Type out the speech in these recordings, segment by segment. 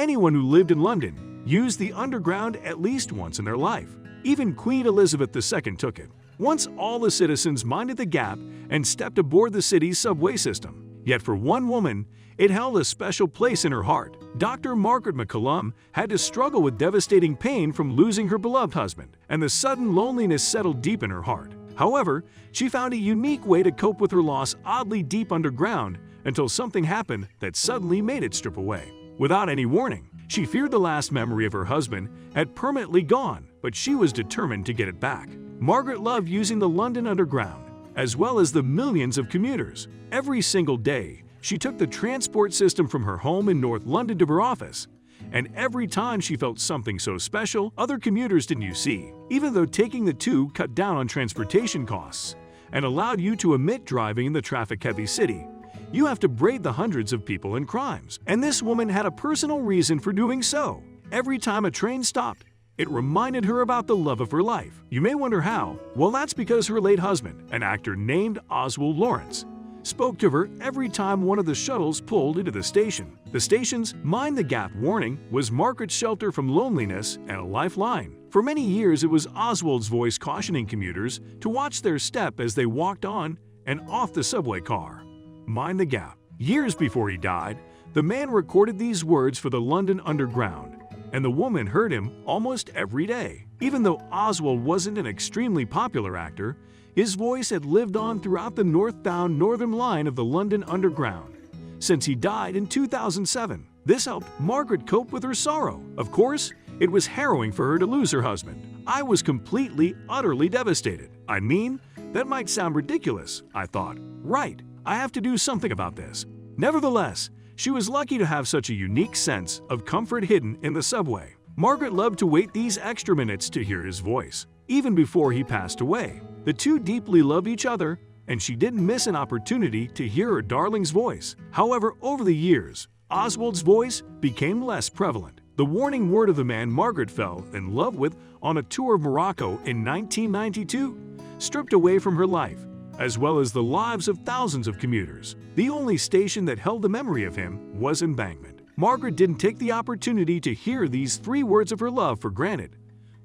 anyone who lived in London used the Underground at least once in their life. Even Queen Elizabeth II took it. Once all the citizens minded the gap and stepped aboard the city's subway system. Yet for one woman, it held a special place in her heart. Dr. Margaret McCollum had to struggle with devastating pain from losing her beloved husband, and the sudden loneliness settled deep in her heart. However, she found a unique way to cope with her loss oddly deep underground until something happened that suddenly made it strip away. Without any warning, she feared the last memory of her husband had permanently gone, but she was determined to get it back. Margaret loved using the London Underground, as well as the millions of commuters. Every single day, she took the transport system from her home in North London to her office. And every time she felt something so special, other commuters didn't see. Even though taking the tube cut down on transportation costs and allowed you to omit driving in the traffic-heavy city, you have to brave the hundreds of people and crimes. And this woman had a personal reason for doing so. Every time a train stopped, it reminded her about the love of her life. You may wonder how. Well, that's because her late husband, an actor named Oswald Lawrence, spoke to her every time one of the shuttles pulled into the station. The station's Mind the Gap warning was Margaret's shelter from loneliness and a lifeline. For many years, it was Oswald's voice cautioning commuters to watch their step as they walked on and off the subway car. Mind the Gap. Years before he died, the man recorded these words for the London Underground, and the woman heard him almost every day. Even though Oswald wasn't an extremely popular actor, his voice had lived on throughout the northbound Northern Line of the London Underground since he died in 2007. This helped Margaret cope with her sorrow. Of course, it was harrowing for her to lose her husband. I was completely, utterly devastated. I mean, that might sound ridiculous, I thought. Right, I have to do something about this. Nevertheless, she was lucky to have such a unique sense of comfort hidden in the subway. Margaret loved to wait these extra minutes to hear his voice, even before he passed away. The two deeply loved each other, and she didn't miss an opportunity to hear her darling's voice. However, over the years, Oswald's voice became less prevalent. The warning word of the man Margaret fell in love with on a tour of Morocco in 1992 stripped away from her life, as well as the lives of thousands of commuters. The only station that held the memory of him was Embankment. Margaret didn't take the opportunity to hear these 3 words of her love for granted.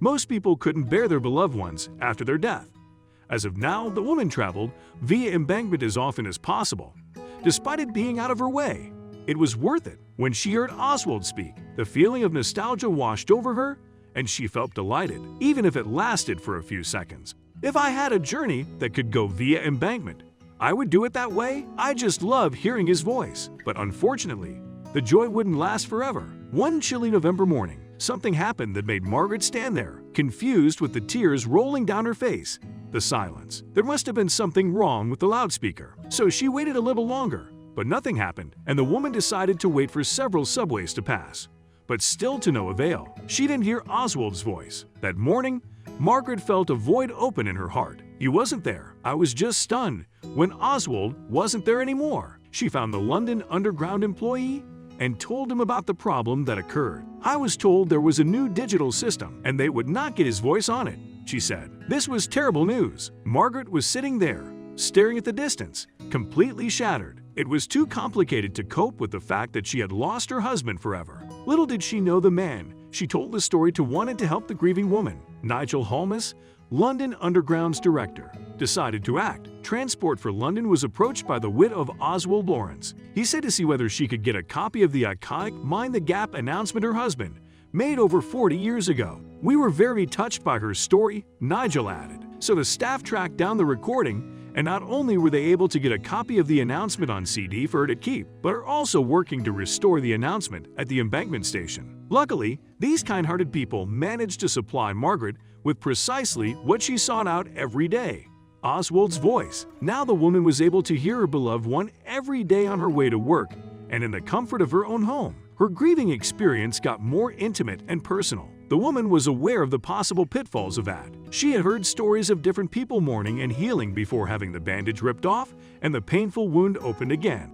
Most people couldn't bear their beloved ones after their death. As of now, the woman traveled via Embankment as often as possible. Despite it being out of her way, it was worth it. When she heard Oswald speak, the feeling of nostalgia washed over her, and she felt delighted, even if it lasted for a few seconds. If I had a journey that could go via Embankment, I would do it that way. I just love hearing his voice. But unfortunately, the joy wouldn't last forever. One chilly November morning, something happened that made Margaret stand there, confused with the tears rolling down her face. The silence. There must have been something wrong with the loudspeaker. So she waited a little longer, but nothing happened, and the woman decided to wait for several subways to pass. But still to no avail. She didn't hear Oswald's voice. That morning, Margaret felt a void open in her heart. He wasn't there. I was just stunned when Oswald wasn't there anymore. She found the London Underground employee and told him about the problem that occurred. I was told there was a new digital system and they would not get his voice on it, she said. This was terrible news. Margaret was sitting there, staring at the distance, completely shattered. It was too complicated to cope with the fact that she had lost her husband forever. Little did she know the man she told the story to wanted to help the grieving woman. Nigel Holmes, London Underground's director, decided to act. Transport for London was approached by the wit of Oswald Lawrence. He said to see whether she could get a copy of the iconic Mind the Gap announcement her husband made over 40 years ago. We were very touched by her story, Nigel added. So the staff tracked down the recording, and not only were they able to get a copy of the announcement on CD for her to keep, but are also working to restore the announcement at the Embankment station. Luckily, these kind-hearted people managed to supply Margaret with precisely what she sought out every day: Oswald's voice. Now the woman was able to hear her beloved one every day on her way to work and in the comfort of her own home. Her grieving experience got more intimate and personal. The woman was aware of the possible pitfalls of that. She had heard stories of different people mourning and healing before having the bandage ripped off and the painful wound opened again.